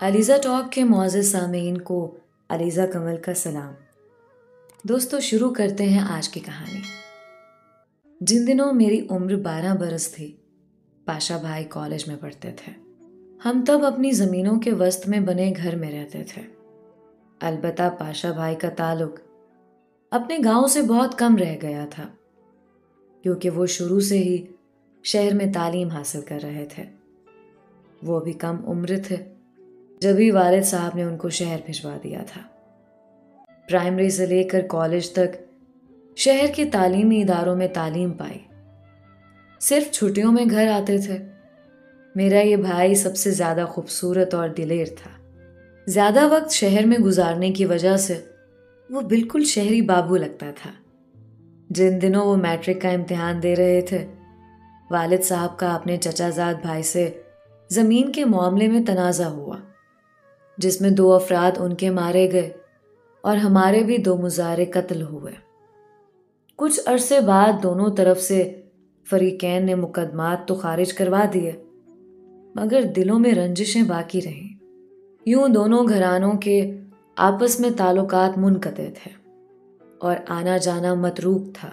Aliza talk के मुअज़्ज़ज़ सामीन को अलीज़ा कमल का सलाम। दोस्तों, शुरू करते हैं आज की कहानी। जिन दिनों मेरी उम्र 12 बरस थी, पाशा भाई कॉलेज में पढ़ते थे। हम तब अपनी ज़मीनों के वस्त में बने घर में रहते थे। अलबत्ता पाशा भाई का ताल्लुक अपने गांव से बहुत कम रह गया था, क्योंकि वो शुरू से ही शहर में तालीम हासिल कर रहे थे। वो भी कम उम्र थे जब ही वालिद साहब ने उनको शहर भिजवा दिया था। प्राइमरी से लेकर कॉलेज तक शहर के तालीमी इदारों में तालीम पाई। सिर्फ छुट्टियों में घर आते थे। मेरा ये भाई सबसे ज़्यादा खूबसूरत और दिलेर था। ज़्यादा वक्त शहर में गुजारने की वजह से वो बिल्कुल शहरी बाबू लगता था। जिन दिनों वो मैट्रिक का इम्तिहान दे रहे थे, वालिद साहब का अपने चचाजाद भाई से ज़मीन के मामले में तनाज़ा हुआ, जिसमें 2 अफराद उनके मारे गए और हमारे भी 2 मुजारे कत्ल हुए। कुछ अरसे बाद दोनों तरफ से फरीकैन ने मुकदमात तो खारिज करवा दिए, मगर दिलों में रंजिशें बाकी रहीं। यूं दोनों घरानों के आपस में ताल्लुकात मुनक़ते थे और आना जाना मतरूक था।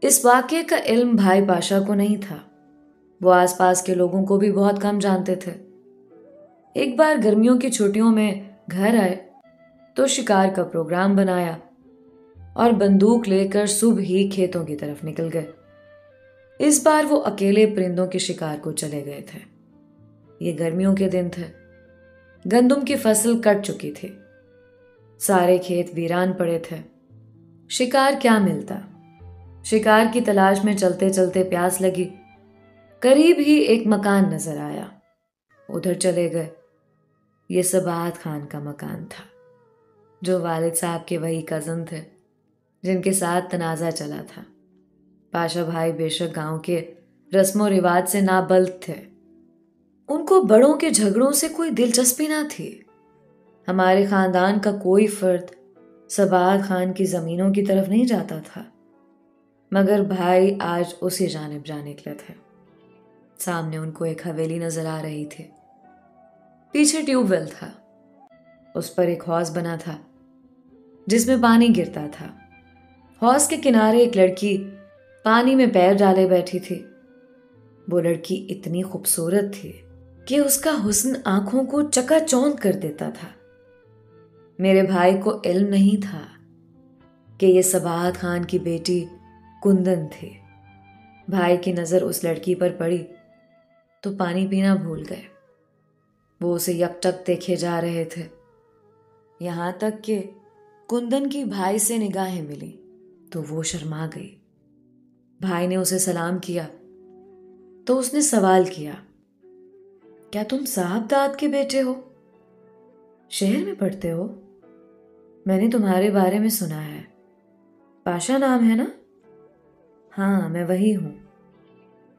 इस वाक़ये का इल्म भाई पाशा को नहीं था। वो आसपास के लोगों को भी बहुत कम जानते थे। एक बार गर्मियों की छुट्टियों में घर आए तो शिकार का प्रोग्राम बनाया और बंदूक लेकर सुबह ही खेतों की तरफ निकल गए। इस बार वो अकेले परिंदों के शिकार को चले गए थे। ये गर्मियों के दिन थे। गंदम की फसल कट चुकी थी। सारे खेत वीरान पड़े थे। शिकार क्या मिलता। शिकार की तलाश में चलते चलते प्यास लगी। करीब ही एक मकान नजर आया। उधर चले गए। ये सबाहत खान का मकान था, जो वालिद साहब के वही कज़न थे जिनके साथ तनाज़ा चला था। पाशा भाई बेशक गांव के रस्मों रिवाज से नाबल्द थे। उनको बड़ों के झगड़ों से कोई दिलचस्पी ना थी। हमारे खानदान का कोई फर्द सबाहत खान की ज़मीनों की तरफ नहीं जाता था, मगर भाई आज उसी जानिब जा निकले थे। सामने उनको एक हवेली नजर आ रही थी। पीछे ट्यूबवेल था। उस पर एक हौज बना था जिसमें पानी गिरता था। हौज के किनारे एक लड़की पानी में पैर डाले बैठी थी। वो लड़की इतनी खूबसूरत थी कि उसका हुस्न आंखों को चकाचौंध कर देता था। मेरे भाई को इल्म नहीं था कि ये सबाहत खान की बेटी कुंदन थी। भाई की नज़र उस लड़की पर पड़ी तो पानी पीना भूल गए। वो उसे यकटक देखे जा रहे थे, यहां तक कि कुंदन की भाई से निगाहें मिली तो वो शर्मा गई। भाई ने उसे सलाम किया तो उसने सवाल किया, क्या तुम साहबदाद के बेटे हो? शहर में पढ़ते हो? मैंने तुम्हारे बारे में सुना है। पाशा नाम है ना? हाँ, मैं वही हूं।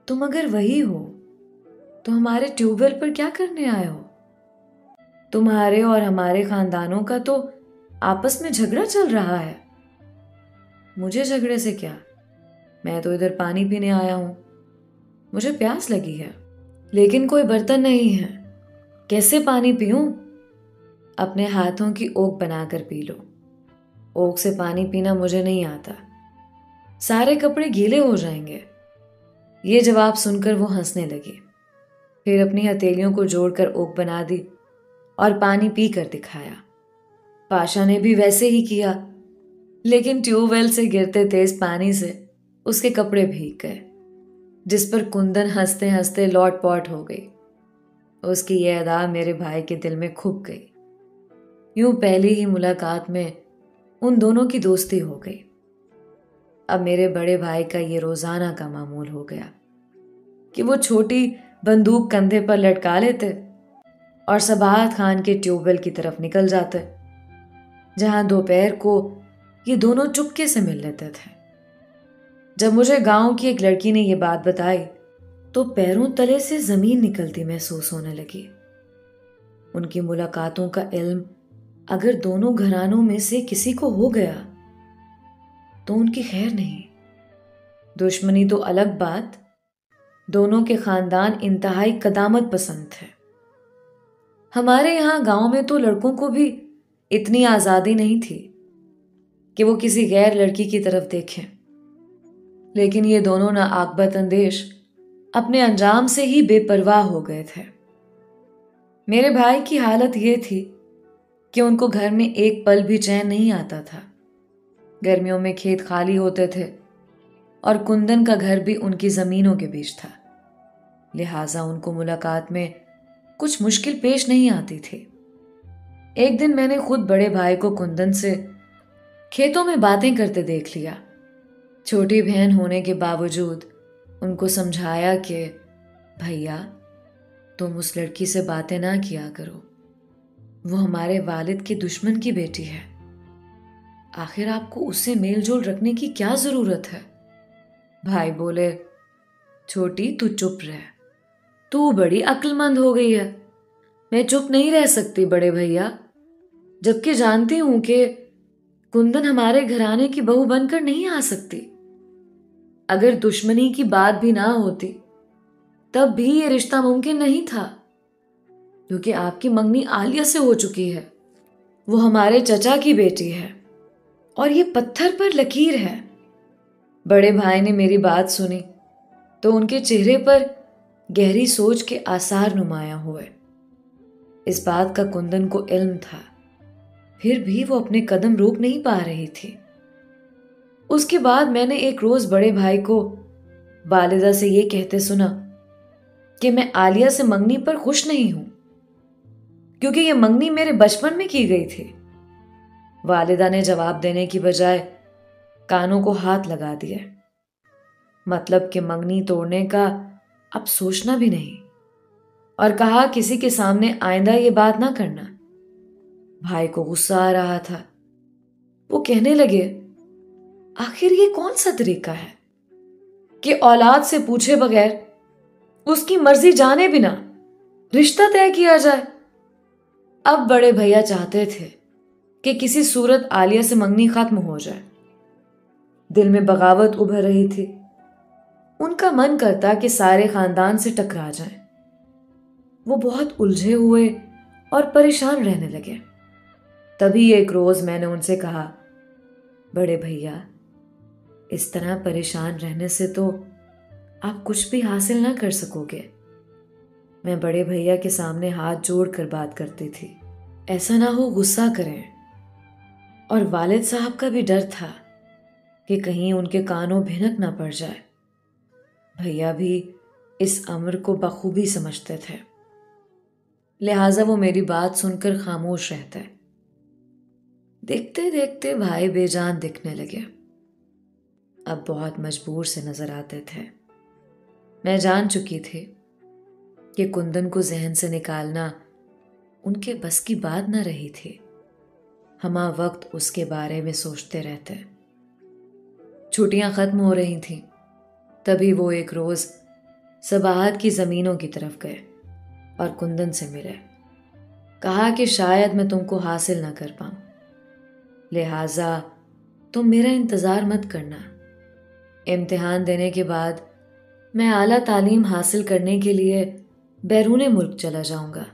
तुम अगर वही हो तो हमारे ट्यूबवेल पर क्या करने आए हो? तुम्हारे और हमारे खानदानों का तो आपस में झगड़ा चल रहा है। मुझे झगड़े से क्या? मैं तो इधर पानी पीने आया हूं। मुझे प्यास लगी है, लेकिन कोई बर्तन नहीं है। कैसे पानी पीऊं? अपने हाथों की ओक बनाकर पी लो। ओक से पानी पीना मुझे नहीं आता। सारे कपड़े गीले हो जाएंगे। ये जवाब सुनकर वो हंसने लगी। फिर अपनी हथेलियों को जोड़कर ओक बना दी और पानी पी कर दिखाया। पाशा ने भी वैसे ही किया, लेकिन ट्यूबवेल से गिरते तेज पानी से उसके कपड़े भीग गए, जिस पर कुंदन हंसते हंसते लौट पौट हो गई। उसकी यह अदा मेरे भाई के दिल में खुप गई। यूं पहली ही मुलाकात में उन दोनों की दोस्ती हो गई। अब मेरे बड़े भाई का ये रोजाना का मामूल हो गया कि वो छोटी बंदूक कंधे पर लटका लेते और सबाहत खान के ट्यूबवेल की तरफ निकल जाते, जहां दोपहर को ये दोनों चुपके से मिल लेते थे। जब मुझे गांव की एक लड़की ने यह बात बताई तो पैरों तले से जमीन निकलती महसूस होने लगी। उनकी मुलाकातों का इल्म अगर दोनों घरानों में से किसी को हो गया तो उनकी खैर नहीं। दुश्मनी तो अलग बात, दोनों के खानदान इंतहाई कदामत पसंद थे। हमारे यहाँ गांव में तो लड़कों को भी इतनी आज़ादी नहीं थी कि वो किसी गैर लड़की की तरफ देखें, लेकिन ये दोनों ना आकबत अंदेश अपने अंजाम से ही बेपरवाह हो गए थे। मेरे भाई की हालत ये थी कि उनको घर में एक पल भी चैन नहीं आता था। गर्मियों में खेत खाली होते थे और कुंदन का घर भी उनकी जमीनों के बीच था, लिहाजा उनको मुलाकात में कुछ मुश्किल पेश नहीं आती थी। एक दिन मैंने खुद बड़े भाई को कुंदन से खेतों में बातें करते देख लिया। छोटी बहन होने के बावजूद उनको समझाया कि भैया, तुम उस लड़की से बातें ना किया करो, वो हमारे वालिद के दुश्मन की बेटी है। आखिर आपको उससे मेल जोल रखने की क्या जरूरत है। भाई बोले, छोटी तू चुप रह, तू बड़ी अक्लमंद हो गई है। मैं चुप नहीं रह सकती बड़े भैया, जबकि जानती हूं कि कुंदन हमारे घराने की बहू बनकर नहीं आ सकती। अगर दुश्मनी की बात भी ना होती तब भी ये रिश्ता मुमकिन नहीं था, क्योंकि आपकी मंगनी आलिया से हो चुकी है। वो हमारे चचा की बेटी है और ये पत्थर पर लकीर है। बड़े भाई ने मेरी बात सुनी तो उनके चेहरे पर गहरी सोच के आसार नुमाया हुए। इस बात का कुंदन को इल्म था, फिर भी वो अपने कदम रोक नहीं पा रही थी। उसके बाद मैंने एक रोज बड़े भाई को वालिदा से ये कहते सुना कि मैं आलिया से मंगनी पर खुश नहीं हूं, क्योंकि ये मंगनी मेरे बचपन में की गई थी। वालिदा ने जवाब देने की बजाय कानों को हाथ लगा दिए, मतलब कि मंगनी तोड़ने का अब सोचना भी नहीं, और कहा किसी के सामने आइंदा ये बात ना करना। भाई को गुस्सा आ रहा था। वो कहने लगे, आखिर ये कौन सा तरीका है कि औलाद से पूछे बगैर, उसकी मर्जी जाने बिना रिश्ता तय किया जाए। अब बड़े भैया चाहते थे कि किसी सूरत आलिया से मंगनी खत्म हो जाए। दिल में बगावत उभर रही थी। उनका मन करता कि सारे खानदान से टकरा जाएं। वो बहुत उलझे हुए और परेशान रहने लगे। तभी एक रोज मैंने उनसे कहा, बड़े भैया, इस तरह परेशान रहने से तो आप कुछ भी हासिल ना कर सकोगे। मैं बड़े भैया के सामने हाथ जोड़कर बात करती थी, ऐसा ना हो गुस्सा करें। और वालिद साहब का भी डर था कि कहीं उनके कानों भिनक ना पड़ जाए। भैया भी इस अम्र को बखूबी समझते थे, लिहाजा वो मेरी बात सुनकर खामोश रहते। देखते देखते भाई बेजान दिखने लगे, अब बहुत मजबूर से नजर आते थे। मैं जान चुकी थी कि कुंदन को जहन से निकालना उनके बस की बात न रही थी। हमा वक्त उसके बारे में सोचते रहते। छुट्टियां खत्म हो रही थीं, तभी वो एक रोज सबाहत की जमीनों की तरफ गए और कुंदन से मिले। कहा कि शायद मैं तुमको हासिल ना कर पाऊं, लिहाजा तुम मेरा इंतजार मत करना। इम्तिहान देने के बाद मैं आला तालीम हासिल करने के लिए बैरूने मुल्क चला जाऊंगा।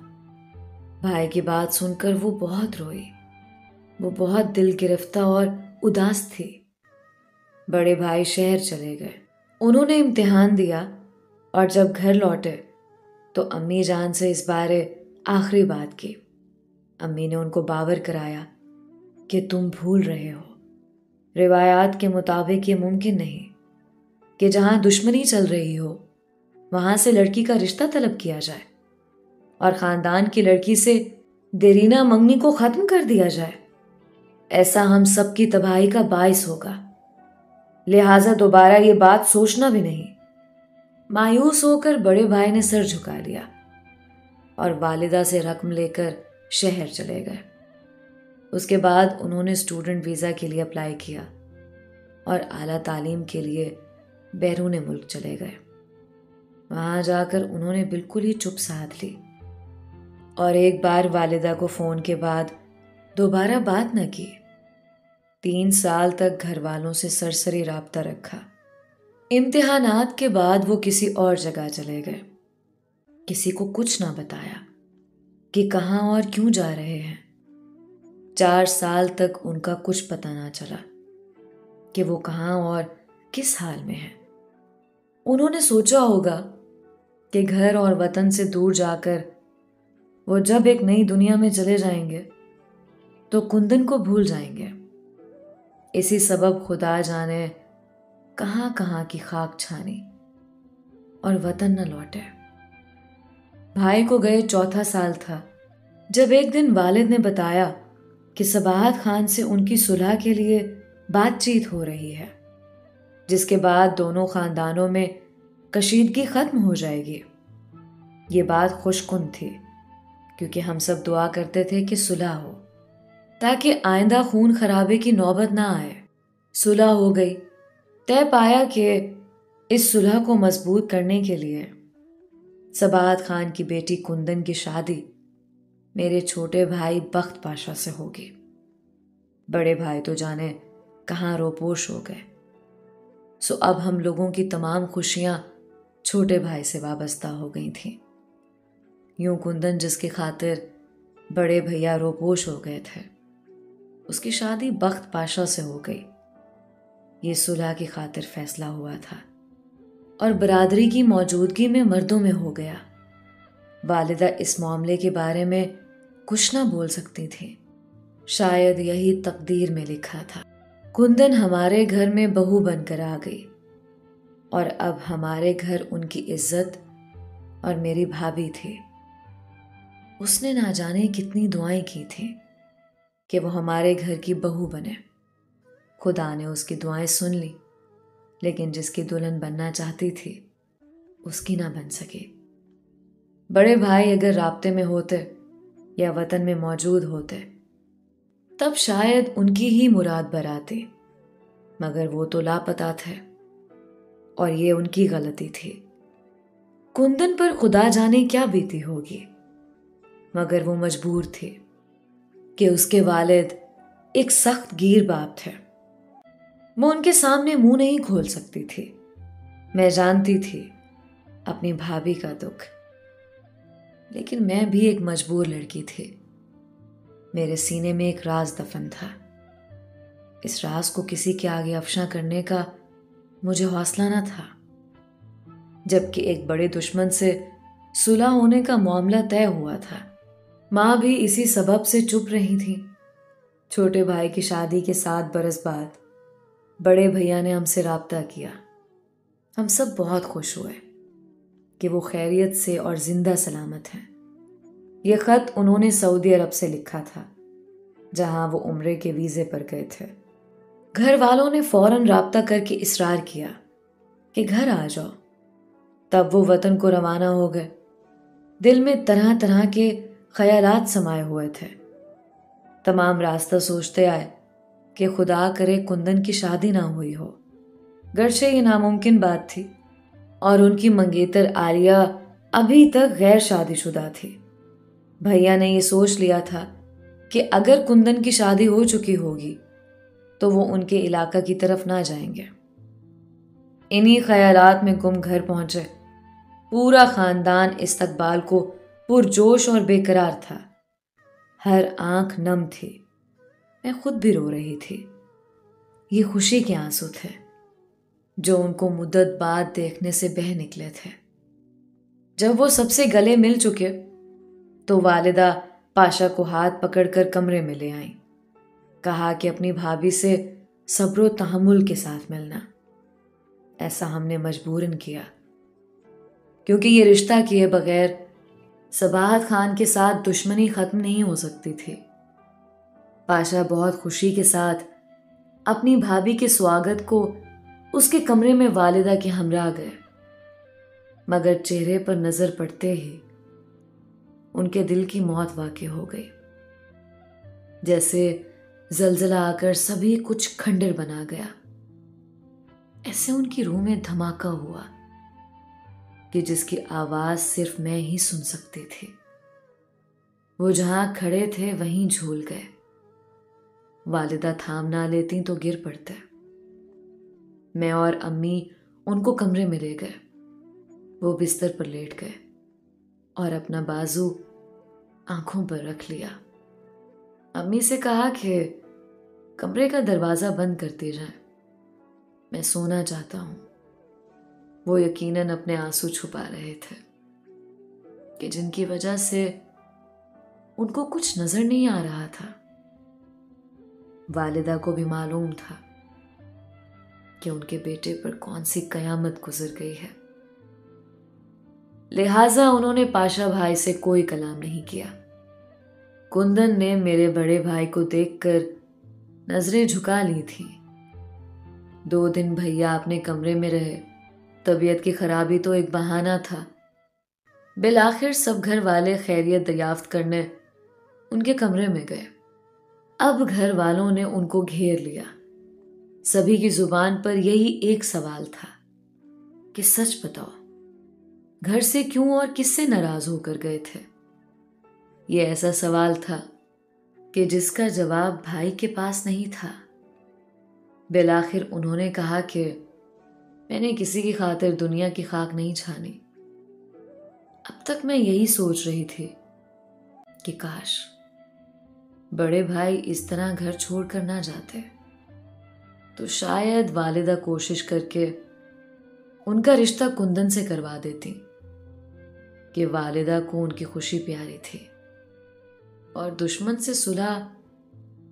भाई की बात सुनकर वो बहुत रोई। वो बहुत दिल गिरफ्ता और उदास थी। बड़े भाई शहर चले गए। उन्होंने इम्तिहान दिया और जब घर लौटे तो अम्मी जान से इस बारे आखिरी बात की। अम्मी ने उनको बावर कराया कि तुम भूल रहे हो, रिवायात के मुताबिक ये मुमकिन नहीं कि जहां दुश्मनी चल रही हो वहां से लड़की का रिश्ता तलब किया जाए और खानदान की लड़की से देरीना मंगनी को खत्म कर दिया जाए। ऐसा हम सब की तबाही का बाइस होगा, लिहाजा दोबारा ये बात सोचना भी नहीं। मायूस होकर बड़े भाई ने सर झुका लिया और वालिदा से रकम लेकर शहर चले गए। उसके बाद उन्होंने स्टूडेंट वीज़ा के लिए अप्लाई किया और आला तालीम के लिए बैरूने मुल्क चले गए। वहां जाकर उन्होंने बिल्कुल ही चुप साध ली और एक बार वालिदा को फ़ोन के बाद दोबारा बात न की। 3 साल तक घर वालों से सरसरी राब्ता रखा। इम्तिहानात के बाद वो किसी और जगह चले गए, किसी को कुछ ना बताया। कि कहाँ और क्यों जा रहे हैं। 4 साल तक उनका कुछ पता ना चला कि वो कहाँ और किस हाल में है। उन्होंने सोचा होगा कि घर और वतन से दूर जाकर वो जब एक नई दुनिया में चले जाएंगे तो कुंदन को भूल जाएंगे। इसी सबब खुदा जाने कहाँ कहाँ की खाक छानी और वतन न लौटे। भाई को गए 4था साल था जब एक दिन वालिद ने बताया कि सबाहत खान से उनकी सुलह के लिए बातचीत हो रही है, जिसके बाद दोनों खानदानों में कशीदगी खत्म हो जाएगी। ये बात खुशकुन थी क्योंकि हम सब दुआ करते थे कि सुलह हो ताकि आइंदा खून खराबे की नौबत ना आए। सुलह हो गई। तय पाया कि इस सुलह को मजबूत करने के लिए सबाहत खान की बेटी कुंदन की शादी मेरे छोटे भाई बख्त पाशा से होगी। बड़े भाई तो जाने कहाँ रोपोश हो गए। सो अब हम लोगों की तमाम खुशियां छोटे भाई से वाबस्ता हो गई थीं। यूं कुंदन जिसकी खातिर बड़े भैया रोपोश हो गए थे, उसकी शादी बख्त पाशा से हो गई। ये सुलह की खातिर फैसला हुआ था और बरादरी की मौजूदगी में मर्दों में हो गया। वालिदा इस मामले के बारे में कुछ ना बोल सकती थी। शायद यही तकदीर में लिखा था। कुंदन हमारे घर में बहू बनकर आ गई और अब हमारे घर उनकी इज्जत और मेरी भाभी थी। उसने ना जाने कितनी दुआएं की थी कि वो हमारे घर की बहू बने। खुदा ने उसकी दुआएं सुन ली, लेकिन जिसकी दुल्हन बनना चाहती थी उसकी ना बन सकी। बड़े भाई अगर राब्ते में होते या वतन में मौजूद होते तब शायद उनकी ही मुराद बराती, मगर वो तो लापता थे और ये उनकी गलती थी। कुंदन पर खुदा जाने क्या बीती होगी, मगर वो मजबूर थी कि उसके वालिद एक सख्त गीर बाप थे। वो उनके सामने मुंह नहीं खोल सकती थी। मैं जानती थी अपनी भाभी का दुख, लेकिन मैं भी एक मजबूर लड़की थी। मेरे सीने में एक राज दफन था। इस राज को किसी के आगे अफशा करने का मुझे हौसला न था, जबकि एक बड़े दुश्मन से सुलह होने का मामला तय हुआ था। माँ भी इसी सबब से चुप रही थी। छोटे भाई की शादी के 7 बरस बाद बड़े भैया ने हमसे राब्ता किया। हम सब बहुत खुश हुए कि वो खैरियत से और जिंदा सलामत हैं। यह खत उन्होंने सऊदी अरब से लिखा था, जहां वो उम्रे के वीजे पर गए थे। घर वालों ने फौरन राब्ता करके इसरार किया कि घर आ जाओ। तब वो वतन को रवाना हो गए। दिल में तरह तरह के ख्यालात समाये हुए थे। तमाम रास्ता सोचते आए कि खुदा करे कुंदन की शादी ना हुई हो। गर्चे ये नामुमकिन बात थी और उनकी मंगेतर आलिया अभी तक गैर शादीशुदा थी। भैया ने ये सोच लिया था कि अगर कुंदन की शादी हो चुकी होगी तो वो उनके इलाका की तरफ ना जाएंगे। इन्हीं ख्यालात में गुम घर पहुंचे। पूरा खानदान इस्तकबाल को पुरजोश और बेकरार था। हर आंख नम थी। मैं खुद भी रो रही थी। ये खुशी के आंसू थे जो उनको मुद्दत बाद देखने से बह निकले थे। जब वो सबसे गले मिल चुके तो वालिदा पाशा को हाथ पकड़कर कमरे में ले आई। कहा कि अपनी भाभी से सब्र तहम्मुल के साथ मिलना। ऐसा हमने मजबूरन किया, क्योंकि ये रिश्ता किए बगैर सबाहत खान के साथ दुश्मनी खत्म नहीं हो सकती थी। पाशा बहुत खुशी के साथ अपनी भाभी के स्वागत को उसके कमरे में वालिदा के हमरा गए, मगर चेहरे पर नजर पड़ते ही उनके दिल की मौत वाक़ई हो गई। जैसे जलजला आकर सभी कुछ खंडर बना गया। ऐसे उनकी रूह में धमाका हुआ कि जिसकी आवाज सिर्फ मैं ही सुन सकती थी। वो जहां खड़े थे वहीं झूल गए। वालिदा थाम ना लेती तो गिर पड़ते। मैं और अम्मी उनको कमरे में ले गए। वो बिस्तर पर लेट गए और अपना बाजू आंखों पर रख लिया। अम्मी से कहा कि कमरे का दरवाजा बंद करती जाए, मैं सोना चाहता हूं। वो यकीनन अपने आंसू छुपा रहे थे कि जिनकी वजह से उनको कुछ नजर नहीं आ रहा था। वालिदा को भी मालूम था कि उनके बेटे पर कौन सी कयामत गुजर गई है, लिहाजा उन्होंने पाशा भाई से कोई कलाम नहीं किया। कुंदन ने मेरे बड़े भाई को देखकर नजरें झुका ली थी। 2 दिन भैया अपने कमरे में रहे। तबीयत की खराबी तो एक बहाना था। बिल आखिर सब घर वाले खैरियत दरियाफ्त करने उनके कमरे में गए। अब घर वालों ने उनको घेर लिया। सभी की जुबान पर यही एक सवाल था कि सच बताओ, घर से क्यों और किससे नाराज होकर गए थे। यह ऐसा सवाल था कि जिसका जवाब भाई के पास नहीं था। बिलाखिर उन्होंने कहा कि मैंने किसी की खातिर दुनिया की खाक नहीं छानी। अब तक मैं यही सोच रही थी कि काश बड़े भाई इस तरह घर छोड़कर ना जाते, तो शायद वालिदा कोशिश करके उनका रिश्ता कुंदन से करवा देती कि वालिदा को उनकी खुशी प्यारी थी और दुश्मन से सुलह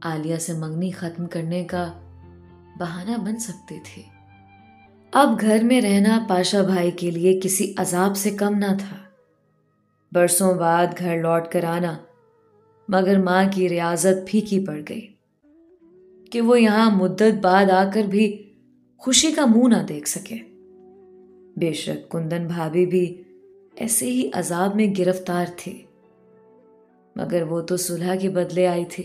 आलिया से मंगनी खत्म करने का बहाना बन सकती थी। अब घर में रहना पाशा भाई के लिए किसी अजाब से कम ना था। बरसों बाद घर लौट कर आना, मगर मां की रियाजत फीकी पड़ गई कि वो यहां मुद्दत बाद आकर भी खुशी का मुंह ना देख सके। बेशक कुंदन भाभी भी ऐसे ही अजाब में गिरफ्तार थी, मगर वो तो सुलह के बदले आई थी।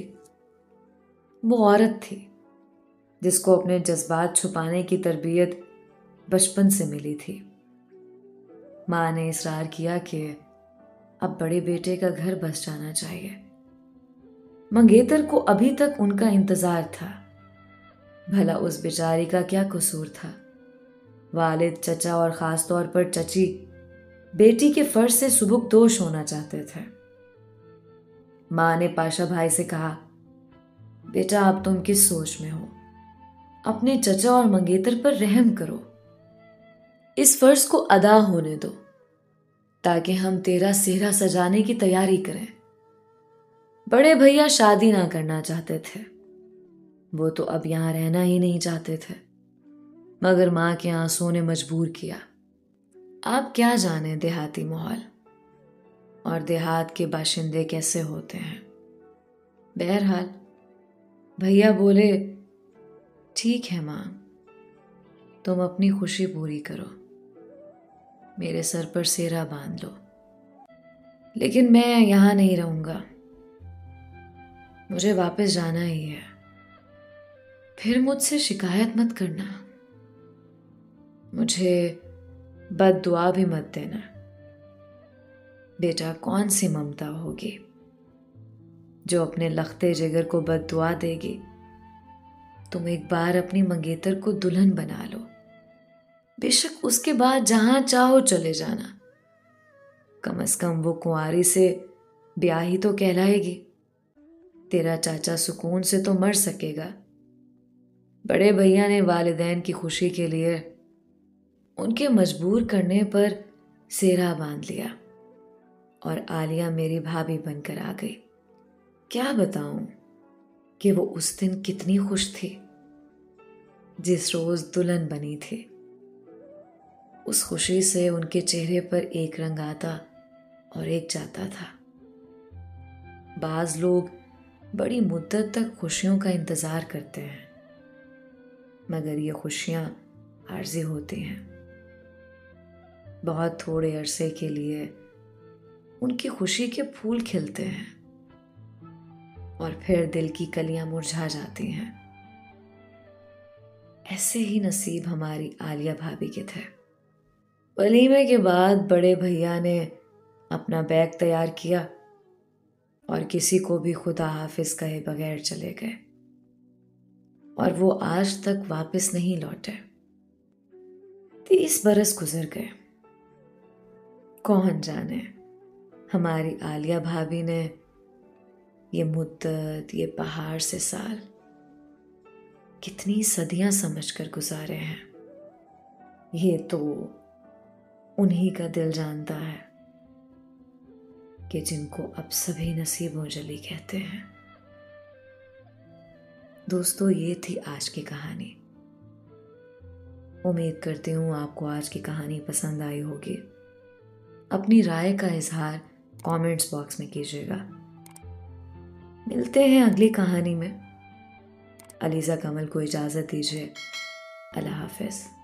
वो औरत थी जिसको अपने जज्बात छुपाने की तरबियत बचपन से मिली थी। मां ने इसरार किया कि अब बड़े बेटे का घर बस जाना चाहिए। मंगेतर को अभी तक उनका इंतजार था। भला उस बेचारी का क्या कसूर था। वालिद, चचा और खास तौर पर चची बेटी के फर्ज से सुबुकदोश होना चाहते थे। मां ने पाशा भाई से कहा, बेटा अब तुम किस सोच में हो, अपने चचा और मंगेतर पर रहम करो, इस फर्ज को अदा होने दो ताकि हम तेरा सेहरा सजाने की तैयारी करें। बड़े भैया शादी ना करना चाहते थे। वो तो अब यहां रहना ही नहीं चाहते थे, मगर मां के आंसुओं ने मजबूर किया। आप क्या जाने देहाती माहौल और देहात के बाशिंदे कैसे होते हैं। बहरहाल भैया बोले, ठीक है मां, तुम अपनी खुशी पूरी करो, मेरे सर पर सेहरा बांध लो, लेकिन मैं यहां नहीं रहूंगा, मुझे वापस जाना ही है। फिर मुझसे शिकायत मत करना, मुझे बद्दुआ भी मत देना। बेटा कौन सी ममता होगी जो अपने लखते जिगर को बद्दुआ देगी। तुम एक बार अपनी मंगेतर को दुल्हन बना लो, बेशक उसके बाद जहां चाहो चले जाना। कम से कम वो कुंवारी से ब्याही तो कहलाएगी। तेरा चाचा सुकून से तो मर सकेगा। बड़े भैया ने वालिदैन की खुशी के लिए उनके मजबूर करने पर सेहरा बांध लिया और आलिया मेरी भाभी बनकर आ गई। क्या बताऊं कि वो उस दिन कितनी खुश थी जिस रोज दुल्हन बनी थी। उस खुशी से उनके चेहरे पर एक रंग आता और एक जाता था। बाज लोग बड़ी मुद्दत तक खुशियों का इंतजार करते हैं, मगर ये खुशियां आर्जी होती हैं। बहुत थोड़े अरसे के लिए उनकी खुशी के फूल खिलते हैं और फिर दिल की कलियां मुरझा जाती हैं। ऐसे ही नसीब हमारी आलिया भाभी के थे। वलीमे के बाद बड़े भैया ने अपना बैग तैयार किया और किसी को भी खुदा हाफिज कहे बगैर चले गए और वो आज तक वापस नहीं लौटे। 30 बरस गुजर गए। कौन जाने हमारी आलिया भाभी ने ये मुद्दत, ये पहाड़ से साल कितनी सदियां समझकर गुजारे हैं। ये तो उन्हीं का दिल जानता है कि जिनको अब सभी नसीबों जली कहते हैं। दोस्तों, ये थी आज की कहानी। उम्मीद करती हूँ आपको आज की कहानी पसंद आई होगी। अपनी राय का इजहार कमेंट्स बॉक्स में कीजिएगा। मिलते हैं अगली कहानी में। अलीज़ा कमल को इजाज़त दीजिए। अल्लाह हाफ़िज़।